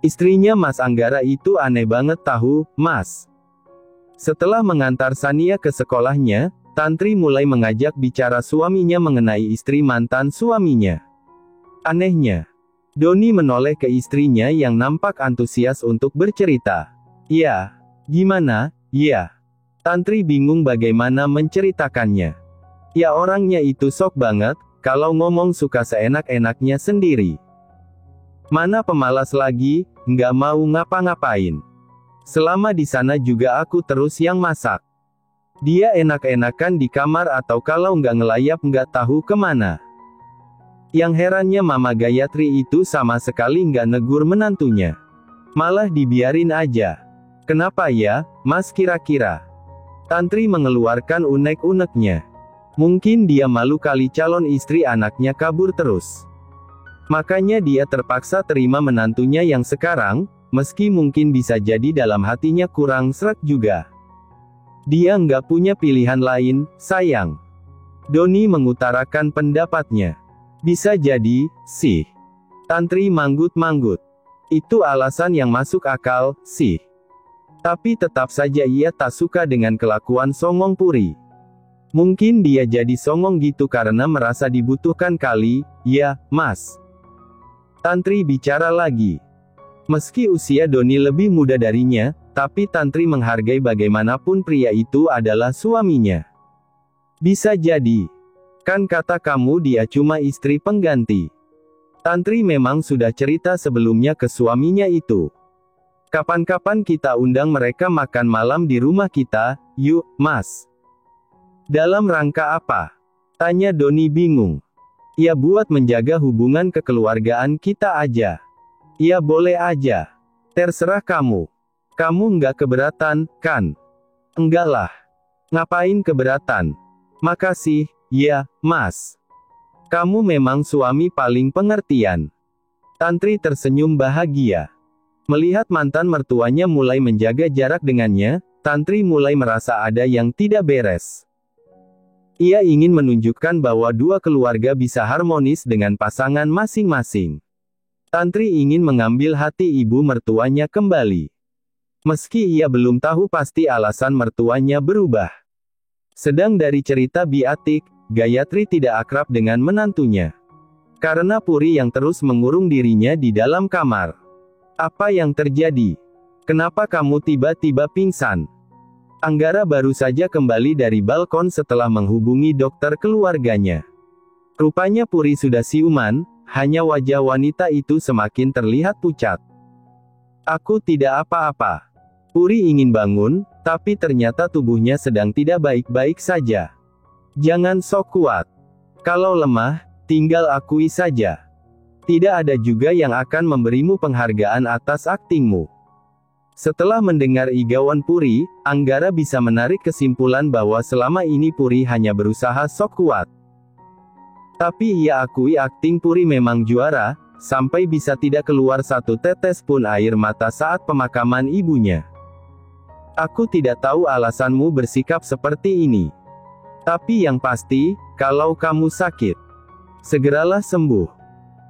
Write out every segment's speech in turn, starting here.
Istrinya Mas Anggara itu aneh banget tahu, Mas. Setelah mengantar Sania ke sekolahnya, Tantri mulai mengajak bicara suaminya mengenai istri mantan suaminya. Anehnya, Doni menoleh ke istrinya yang nampak antusias untuk bercerita. Ya, gimana, ya. Tantri bingung bagaimana menceritakannya. Ya orangnya itu sok banget, kalau ngomong suka seenak-enaknya sendiri. Mana pemalas lagi, nggak mau ngapa-ngapain. Selama di sana juga aku terus yang masak. Dia enak-enakan di kamar atau kalau nggak ngelayap nggak tahu kemana. Yang herannya Mama Gayatri itu sama sekali nggak negur menantunya. Malah dibiarin aja. Kenapa ya, Mas kira-kira? Tantri mengeluarkan unek-uneknya. Mungkin dia malu kali calon istri anaknya kabur terus. Makanya dia terpaksa terima menantunya yang sekarang, meski mungkin bisa jadi dalam hatinya kurang sreg juga. Dia nggak punya pilihan lain, sayang. Doni mengutarakan pendapatnya. Bisa jadi, sih. Tantri manggut-manggut. Itu alasan yang masuk akal, sih. Tapi tetap saja ia tak suka dengan kelakuan Songong Puri. Mungkin dia jadi songong gitu karena merasa dibutuhkan kali, ya, Mas. Tantri bicara lagi. Meski usia Doni lebih muda darinya, tapi Tantri menghargai bagaimanapun pria itu adalah suaminya. Bisa jadi. Kan kata kamu dia cuma istri pengganti. Tantri memang sudah cerita sebelumnya ke suaminya itu. Kapan-kapan kita undang mereka makan malam di rumah kita, yuk, Mas. Dalam rangka apa? Tanya Doni bingung. Ya buat menjaga hubungan kekeluargaan kita aja. Ya boleh aja. Terserah kamu. Kamu nggak keberatan, kan? Enggak lah. Ngapain keberatan? Makasih, ya, Mas. Kamu memang suami paling pengertian. Tantri tersenyum bahagia. Melihat mantan mertuanya mulai menjaga jarak dengannya, Tantri mulai merasa ada yang tidak beres. Ia ingin menunjukkan bahwa dua keluarga bisa harmonis dengan pasangan masing-masing. Tantri ingin mengambil hati ibu mertuanya kembali. Meski ia belum tahu pasti alasan mertuanya berubah. Sedang dari cerita Biatik, Gayatri tidak akrab dengan menantunya. Karena Puri yang terus mengurung dirinya di dalam kamar. Apa yang terjadi? Kenapa kamu tiba-tiba pingsan? Anggara baru saja kembali dari balkon setelah menghubungi dokter keluarganya. Rupanya Puri sudah siuman, hanya wajah wanita itu semakin terlihat pucat. Aku tidak apa-apa. Puri ingin bangun, tapi ternyata tubuhnya sedang tidak baik-baik saja. Jangan sok kuat. Kalau lemah, tinggal akui saja. Tidak ada juga yang akan memberimu penghargaan atas aktingmu. Setelah mendengar igawan Puri, Anggara bisa menarik kesimpulan bahwa selama ini Puri hanya berusaha sok kuat. Tapi ia akui akting Puri memang juara, sampai bisa tidak keluar satu tetes pun air mata saat pemakaman ibunya. Aku tidak tahu alasanmu bersikap seperti ini. Tapi yang pasti, kalau kamu sakit, segeralah sembuh.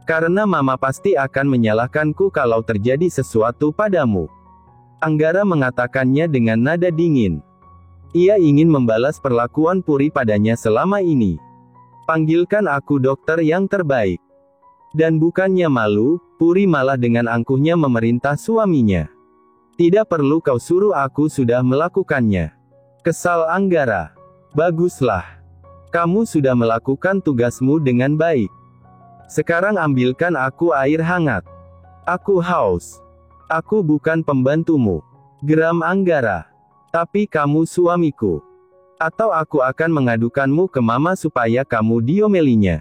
Karena Mama pasti akan menyalahkanku kalau terjadi sesuatu padamu. Anggara mengatakannya dengan nada dingin. Ia ingin membalas perlakuan Puri padanya selama ini. Panggilkan aku dokter yang terbaik. Dan bukannya malu, Puri malah dengan angkuhnya memerintah suaminya. Tidak perlu kau suruh, aku sudah melakukannya. Kesal Anggara. Baguslah. Kamu sudah melakukan tugasmu dengan baik. Sekarang ambilkan aku air hangat. Aku haus. Aku bukan pembantumu. Geram Anggara. Tapi kamu suamiku. Atau aku akan mengadukanmu ke Mama supaya kamu diomelinya.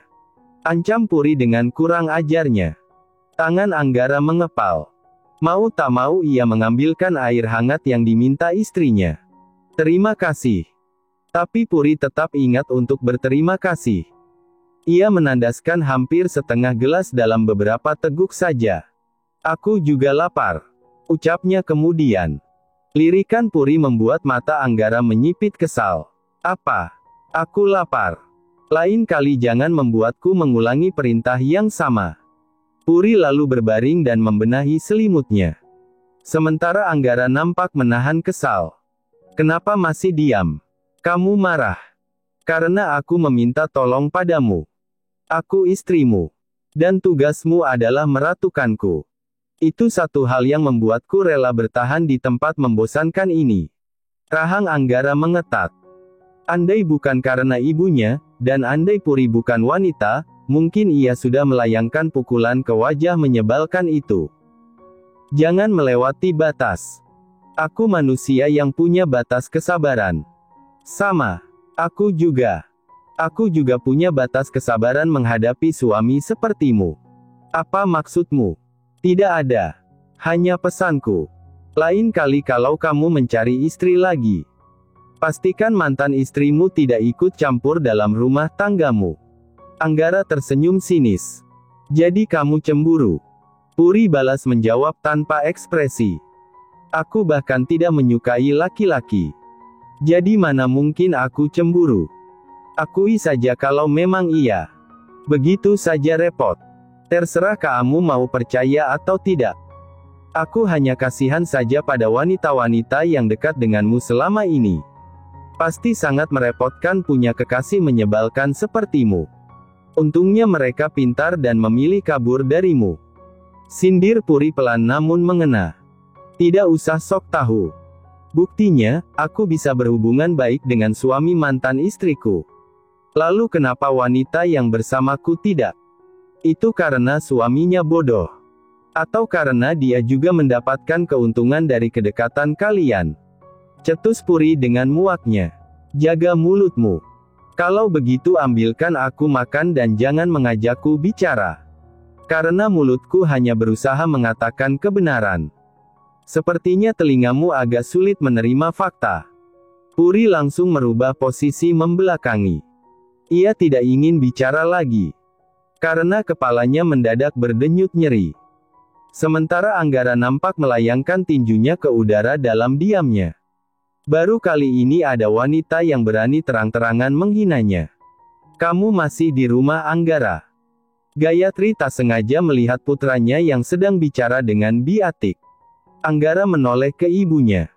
Ancam Puri dengan kurang ajarnya. Tangan Anggara mengepal. Mau tak mau ia mengambilkan air hangat yang diminta istrinya. Terima kasih. Tapi Puri tetap ingat untuk berterima kasih. Ia menandaskan hampir setengah gelas dalam beberapa teguk saja. Aku juga lapar. Ucapnya kemudian. Lirikan Puri membuat mata Anggara menyipit kesal. Apa? Aku lapar. Lain kali jangan membuatku mengulangi perintah yang sama. Puri lalu berbaring dan membenahi selimutnya. Sementara Anggara nampak menahan kesal. Kenapa masih diam? Kamu marah? Karena aku meminta tolong padamu. Aku istrimu. Dan tugasmu adalah meratukanku. Itu satu hal yang membuatku rela bertahan di tempat membosankan ini. Rahang Anggara mengetat. Andai bukan karena ibunya, dan andai Puri bukan wanita, mungkin ia sudah melayangkan pukulan ke wajah menyebalkan itu. Jangan melewati batas. Aku manusia yang punya batas kesabaran. Sama. Aku juga. Aku juga punya batas kesabaran menghadapi suami sepertimu. Apa maksudmu? Tidak ada. Hanya pesanku. Lain kali kalau kamu mencari istri lagi, pastikan mantan istrimu tidak ikut campur dalam rumah tanggamu. Anggara tersenyum sinis. Jadi kamu cemburu? Puri balas menjawab tanpa ekspresi. Aku bahkan tidak menyukai laki-laki. Jadi mana mungkin aku cemburu? Akui saja kalau memang iya. Begitu saja repot. Terserah kamu mau percaya atau tidak. Aku hanya kasihan saja pada wanita-wanita yang dekat denganmu selama ini. Pasti sangat merepotkan punya kekasih menyebalkan sepertimu. Untungnya mereka pintar dan memilih kabur darimu. Sindir Puri pelan namun mengena. Tidak usah sok tahu. Buktinya, aku bisa berhubungan baik dengan suami mantan istriku. Lalu kenapa wanita yang bersamaku tidak? Itu karena suaminya bodoh. Atau karena dia juga mendapatkan keuntungan dari kedekatan kalian? Cetus Puri dengan muaknya. Jaga mulutmu. Kalau begitu ambilkan aku makan dan jangan mengajakku bicara. Karena mulutku hanya berusaha mengatakan kebenaran. Sepertinya telingamu agak sulit menerima fakta. Puri langsung merubah posisi membelakangi. Ia tidak ingin bicara lagi. Karena kepalanya mendadak berdenyut nyeri. Sementara Anggara nampak melayangkan tinjunya ke udara dalam diamnya. Baru kali ini ada wanita yang berani terang-terangan menghinanya. Kamu masih di rumah Anggara? Gayatri tak sengaja melihat putranya yang sedang bicara dengan Biatik. Anggara menoleh ke ibunya.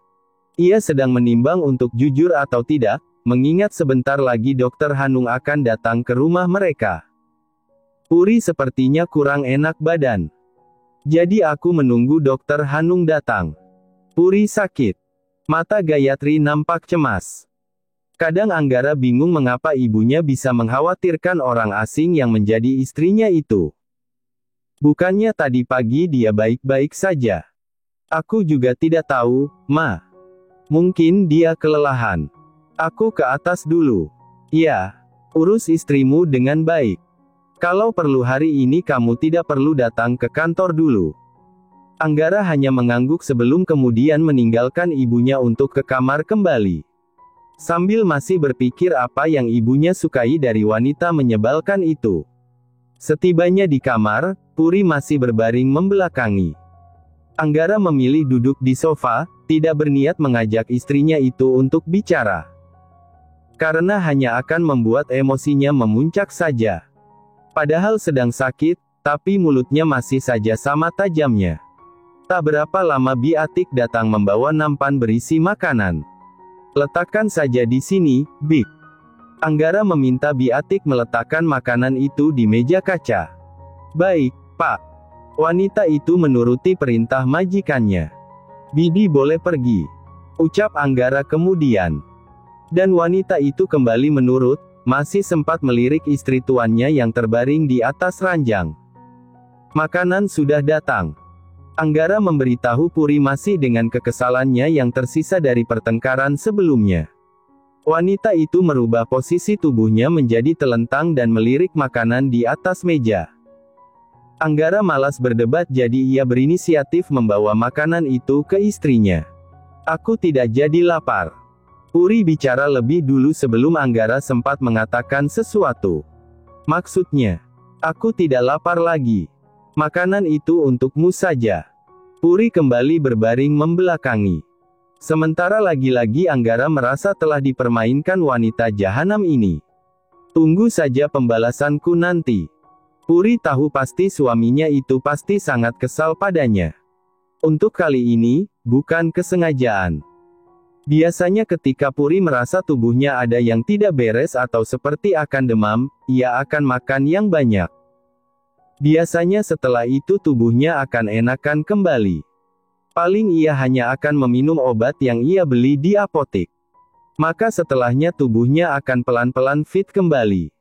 Ia sedang menimbang untuk jujur atau tidak, mengingat sebentar lagi Dokter Hanung akan datang ke rumah mereka. Puri sepertinya kurang enak badan. Jadi aku menunggu Dokter Hanung datang. Puri sakit. Mata Gayatri nampak cemas. Kadang Anggara bingung mengapa ibunya bisa mengkhawatirkan orang asing yang menjadi istrinya itu. Bukannya tadi pagi dia baik-baik saja. Aku juga tidak tahu, Ma. Mungkin dia kelelahan. Aku ke atas dulu. Ya, urus istrimu dengan baik. Kalau perlu hari ini kamu tidak perlu datang ke kantor dulu. Anggara hanya mengangguk sebelum kemudian meninggalkan ibunya untuk ke kamar kembali. Sambil masih berpikir apa yang ibunya sukai dari wanita menyebalkan itu. Setibanya di kamar, Puri masih berbaring membelakangi. Anggara memilih duduk di sofa, tidak berniat mengajak istrinya itu untuk bicara. Karena hanya akan membuat emosinya memuncak saja. Padahal sedang sakit, tapi mulutnya masih saja sama tajamnya. Tak berapa lama Biatik datang membawa nampan berisi makanan. Letakkan saja di sini, Bik. Anggara meminta Biatik meletakkan makanan itu di meja kaca. Baik, Pak. Wanita itu menuruti perintah majikannya. Bibi boleh pergi, ucap Anggara kemudian. Dan wanita itu kembali menurut, masih sempat melirik istri tuannya yang terbaring di atas ranjang. Makanan sudah datang. Anggara memberitahu Puri masih dengan kekesalannya yang tersisa dari pertengkaran sebelumnya. Wanita itu merubah posisi tubuhnya menjadi telentang dan melirik makanan di atas meja. Anggara malas berdebat jadi ia berinisiatif membawa makanan itu ke istrinya. Aku tidak jadi lapar. Puri bicara lebih dulu sebelum Anggara sempat mengatakan sesuatu. Maksudnya, aku tidak lapar lagi. Makanan itu untukmu saja. Puri kembali berbaring membelakangi. Sementara lagi-lagi Anggara merasa telah dipermainkan wanita jahanam ini. Tunggu saja pembalasanku nanti. Puri tahu pasti suaminya itu pasti sangat kesal padanya. Untuk kali ini, bukan kesengajaan. Biasanya ketika Puri merasa tubuhnya ada yang tidak beres atau seperti akan demam, ia akan makan yang banyak. Biasanya setelah itu tubuhnya akan enakan kembali. Paling ia hanya akan meminum obat yang ia beli di apotek. Maka setelahnya tubuhnya akan pelan-pelan fit kembali.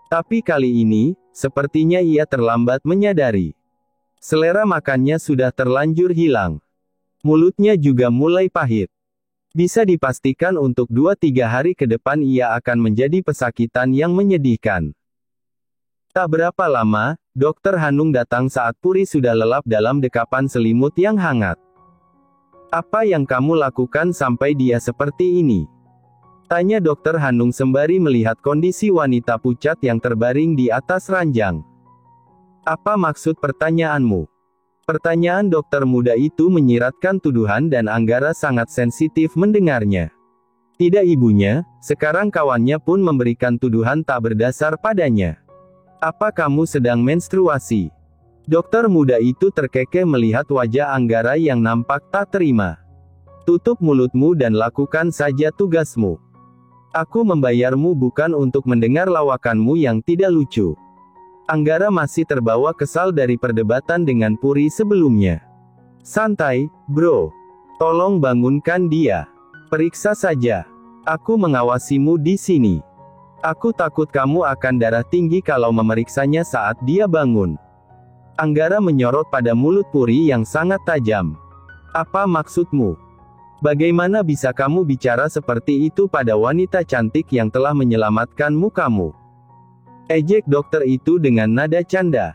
Tapi kali ini, sepertinya ia terlambat menyadari. Selera makannya sudah terlanjur hilang. Mulutnya juga mulai pahit. Bisa dipastikan untuk 2-3 hari ke depan ia akan menjadi pesakitan yang menyedihkan. Tak berapa lama, Dokter Hanung datang saat Puri sudah lelap dalam dekapan selimut yang hangat. "Apa yang kamu lakukan sampai dia seperti ini?" tanya Dokter Hanung sembari melihat kondisi wanita pucat yang terbaring di atas ranjang. "Apa maksud pertanyaanmu?" Pertanyaan dokter muda itu menyiratkan tuduhan dan Anggara sangat sensitif mendengarnya. Tidak ibunya, sekarang kawannya pun memberikan tuduhan tak berdasar padanya. "Apa kamu sedang menstruasi?" Dokter muda itu terkekeh melihat wajah Anggara yang nampak tak terima. "Tutup mulutmu dan lakukan saja tugasmu. Aku membayarmu bukan untuk mendengar lawakanmu yang tidak lucu." Anggara masih terbawa kesal dari perdebatan dengan Puri sebelumnya. "Santai, bro. Tolong bangunkan dia. Periksa saja. Aku mengawasimu di sini. Aku takut kamu akan darah tinggi kalau memeriksanya saat dia bangun." Anggara menyorot pada mulut Puri yang sangat tajam. "Apa maksudmu? Bagaimana bisa kamu bicara seperti itu pada wanita cantik yang telah menyelamatkanmu kamu?" ejek dokter itu dengan nada canda.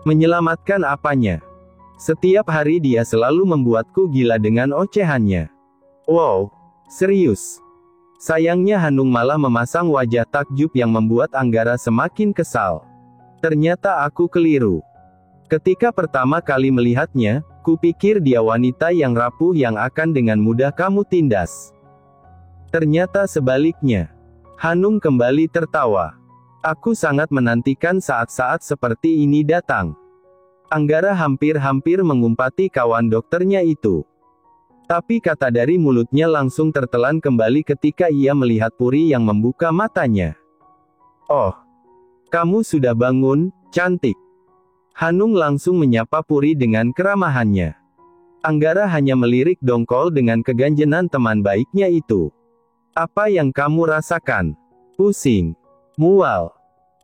"Menyelamatkan apanya? Setiap hari dia selalu membuatku gila dengan ocehannya." "Wow, serius?" Sayangnya Hanung malah memasang wajah takjub yang membuat Anggara semakin kesal. "Ternyata aku keliru. Ketika pertama kali melihatnya, kupikir dia wanita yang rapuh yang akan dengan mudah kamu tindas. Ternyata sebaliknya." Hanung kembali tertawa. "Aku sangat menantikan saat-saat seperti ini datang." Anggara hampir-hampir mengumpati kawan dokternya itu. Tapi kata dari mulutnya langsung tertelan kembali ketika ia melihat Puri yang membuka matanya. "Oh, kamu sudah bangun, cantik." Hanung langsung menyapa Puri dengan keramahannya. Anggara hanya melirik dongkol dengan keganjenan teman baiknya itu. "Apa yang kamu rasakan? Pusing? Mual?"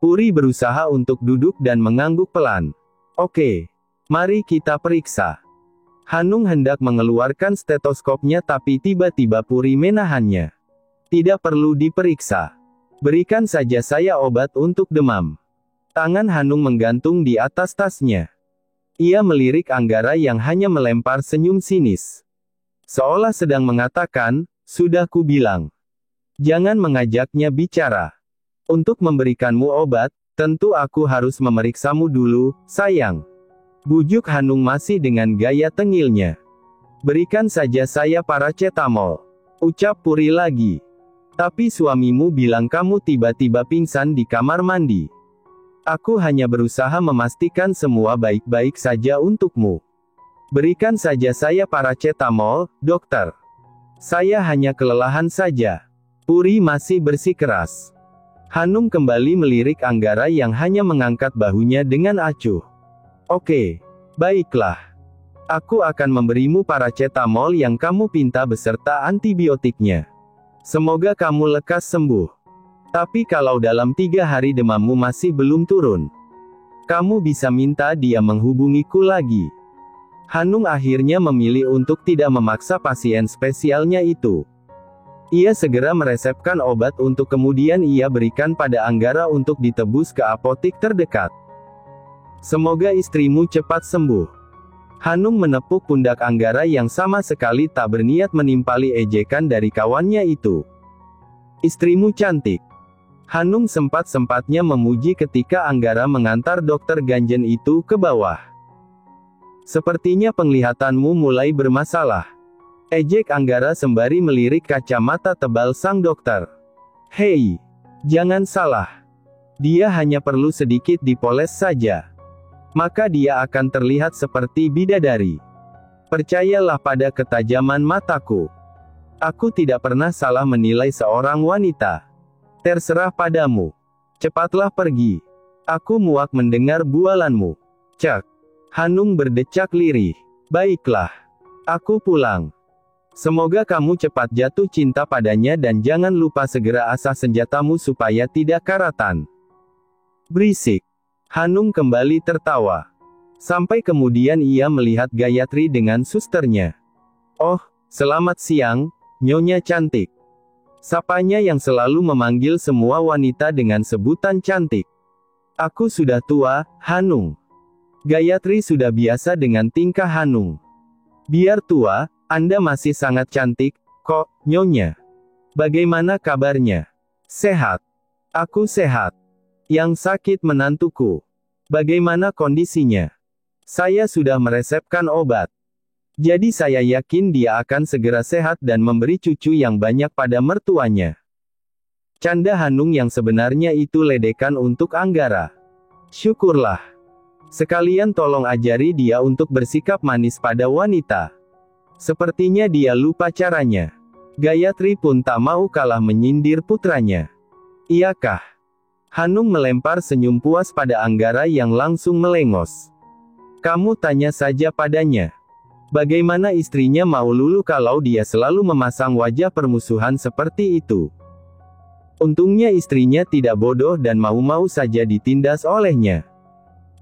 Puri berusaha untuk duduk dan mengangguk pelan. "Oke, mari kita periksa." Hanung hendak mengeluarkan stetoskopnya tapi tiba-tiba Puri menahannya. "Tidak perlu diperiksa. Berikan saja saya obat untuk demam." Tangan Hanung menggantung di atas tasnya. Ia melirik Anggara yang hanya melempar senyum sinis. Seolah sedang mengatakan, "Sudah kubilang. Jangan mengajaknya bicara. Untuk memberikanmu obat, tentu aku harus memeriksamu dulu, sayang." Bujuk Hanung masih dengan gaya tengilnya. "Berikan saja saya paracetamol," ucap Puri lagi. "Tapi suamimu bilang kamu tiba-tiba pingsan di kamar mandi. Aku hanya berusaha memastikan semua baik-baik saja untukmu. Berikan saja saya paracetamol, dokter. Saya hanya kelelahan saja." Puri masih bersikeras. Hanung kembali melirik Anggara yang hanya mengangkat bahunya dengan acuh. "Oke, baiklah. Aku akan memberimu paracetamol yang kamu pinta beserta antibiotiknya. Semoga kamu lekas sembuh. Tapi kalau dalam 3 hari demammu masih belum turun, kamu bisa minta dia menghubungiku lagi." Hanung akhirnya memilih untuk tidak memaksa pasien spesialnya itu. Ia segera meresepkan obat untuk kemudian ia berikan pada Anggara untuk ditebus ke apotik terdekat. "Semoga istrimu cepat sembuh." Hanung menepuk pundak Anggara yang sama sekali tak berniat menimpali ejekan dari kawannya itu. "Istrimu cantik." Hanung sempat-sempatnya memuji ketika Anggara mengantar dokter ganjen itu ke bawah. "Sepertinya penglihatanmu mulai bermasalah," ejek Anggara sembari melirik kacamata tebal sang dokter. "Hei, jangan salah. Dia hanya perlu sedikit dipoles saja. Maka dia akan terlihat seperti bidadari. Percayalah pada ketajaman mataku. Aku tidak pernah salah menilai seorang wanita. Terserah padamu. Cepatlah pergi. Aku muak mendengar bualanmu. Cek. Hanung berdecak lirih. Baiklah. Aku pulang. Semoga kamu cepat jatuh cinta padanya dan jangan lupa segera asah senjatamu supaya tidak karatan. Berisik. Hanung kembali tertawa. Sampai kemudian ia melihat Gayatri dengan susternya. Oh, selamat siang, Nyonya cantik. Sapanya yang selalu memanggil semua wanita dengan sebutan cantik. Aku sudah tua, Hanung. Gayatri sudah biasa dengan tingkah Hanung. Biar tua, Anda masih sangat cantik, kok, Nyonya. Bagaimana kabarnya? Sehat. Aku sehat. Yang sakit menantuku. Bagaimana kondisinya? Saya sudah meresepkan obat. Jadi saya yakin dia akan segera sehat dan memberi cucu yang banyak pada mertuanya. Canda Hanung yang sebenarnya itu ledekan untuk Anggara. Syukurlah. Sekalian tolong ajari dia untuk bersikap manis pada wanita. Sepertinya dia lupa caranya. Gayatri pun tak mau kalah menyindir putranya. Iyakah? Hanung melempar senyum puas pada Anggara yang langsung melengos. Kamu tanya saja padanya. Bagaimana istrinya mau luluh kalau dia selalu memasang wajah permusuhan seperti itu? Untungnya istrinya tidak bodoh dan mau-mau saja ditindas olehnya.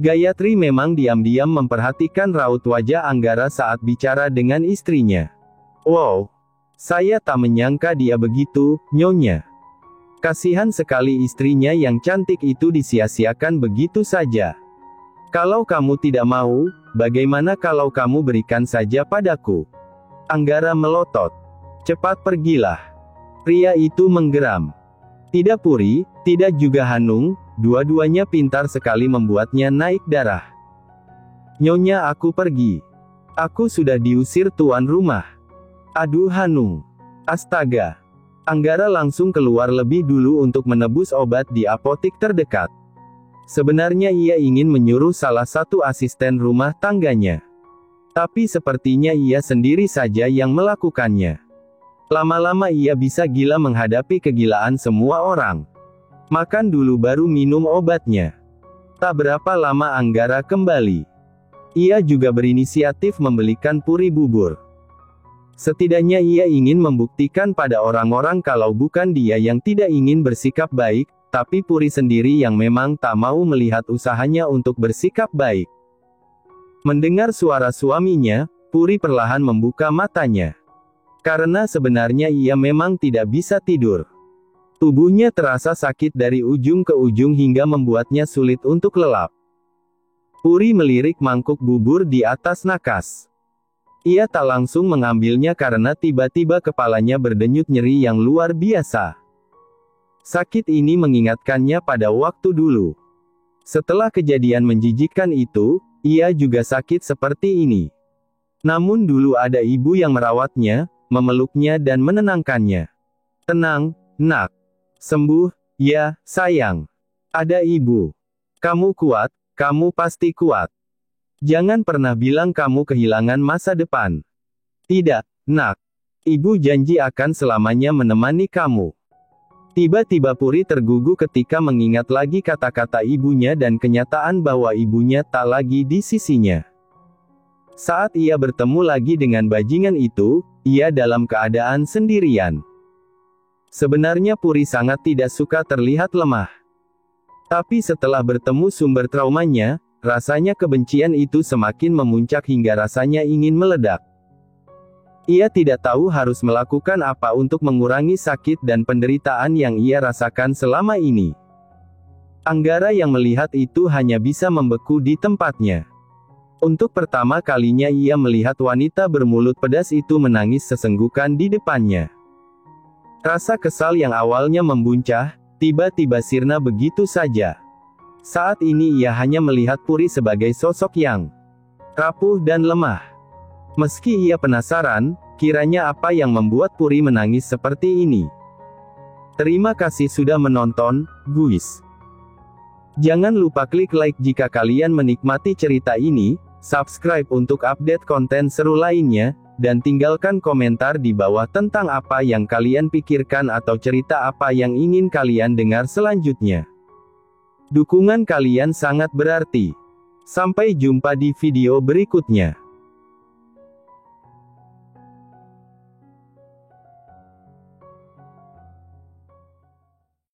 Gayatri memang diam-diam memperhatikan raut wajah Anggara saat bicara dengan istrinya. Wow, saya tak menyangka dia begitu, Nyonya. Kasihan sekali istrinya yang cantik itu disia-siakan begitu saja. Kalau kamu tidak mau, bagaimana kalau kamu berikan saja padaku? Anggara melotot. Cepat pergilah. Pria itu menggeram. Tidak Puri, tidak juga Hanung, dua-duanya pintar sekali membuatnya naik darah. Nyonya aku pergi. Aku sudah diusir tuan rumah. Aduh Hanung. Astaga. Anggara langsung keluar lebih dulu untuk menebus obat di apotik terdekat. Sebenarnya ia ingin menyuruh salah satu asisten rumah tangganya. Tapi sepertinya ia sendiri saja yang melakukannya. Lama-lama ia bisa gila menghadapi kegilaan semua orang. Makan dulu baru minum obatnya. Tak berapa lama Anggara kembali. Ia juga berinisiatif membelikan puri bubur. Setidaknya ia ingin membuktikan pada orang-orang kalau bukan dia yang tidak ingin bersikap baik, tapi Puri sendiri yang memang tak mau melihat usahanya untuk bersikap baik. Mendengar suara suaminya, Puri perlahan membuka matanya. Karena sebenarnya ia memang tidak bisa tidur. Tubuhnya terasa sakit dari ujung ke ujung hingga membuatnya sulit untuk lelap. Puri melirik mangkuk bubur di atas nakas. Ia tak langsung mengambilnya karena tiba-tiba kepalanya berdenyut nyeri yang luar biasa. Sakit ini mengingatkannya pada waktu dulu. Setelah kejadian menjijikkan itu, ia juga sakit seperti ini. Namun dulu ada ibu yang merawatnya, memeluknya dan menenangkannya. Tenang, nak. Sembuh, ya, sayang. Ada ibu. Kamu kuat, kamu pasti kuat. Jangan pernah bilang kamu kehilangan masa depan. Tidak, nak. Ibu janji akan selamanya menemani kamu. Tiba-tiba Puri tergugu ketika mengingat lagi kata-kata ibunya dan kenyataan bahwa ibunya tak lagi di sisinya. Saat ia bertemu lagi dengan bajingan itu, ia dalam keadaan sendirian. Sebenarnya Puri sangat tidak suka terlihat lemah. Tapi setelah bertemu sumber traumanya, rasanya kebencian itu semakin memuncak hingga rasanya ingin meledak. Ia tidak tahu harus melakukan apa untuk mengurangi sakit dan penderitaan yang ia rasakan selama ini. Anggara yang melihat itu hanya bisa membeku di tempatnya. Untuk pertama kalinya ia melihat wanita bermulut pedas itu menangis sesenggukan di depannya. Rasa kesal yang awalnya membuncah, tiba-tiba sirna begitu saja. Saat ini ia hanya melihat Puri sebagai sosok yang rapuh dan lemah. Meski ia penasaran, kiranya apa yang membuat Puri menangis seperti ini. Terima kasih sudah menonton, guys. Jangan lupa klik like jika kalian menikmati cerita ini, subscribe untuk update konten seru lainnya, dan tinggalkan komentar di bawah tentang apa yang kalian pikirkan atau cerita apa yang ingin kalian dengar selanjutnya. Dukungan kalian sangat berarti. Sampai jumpa di video berikutnya.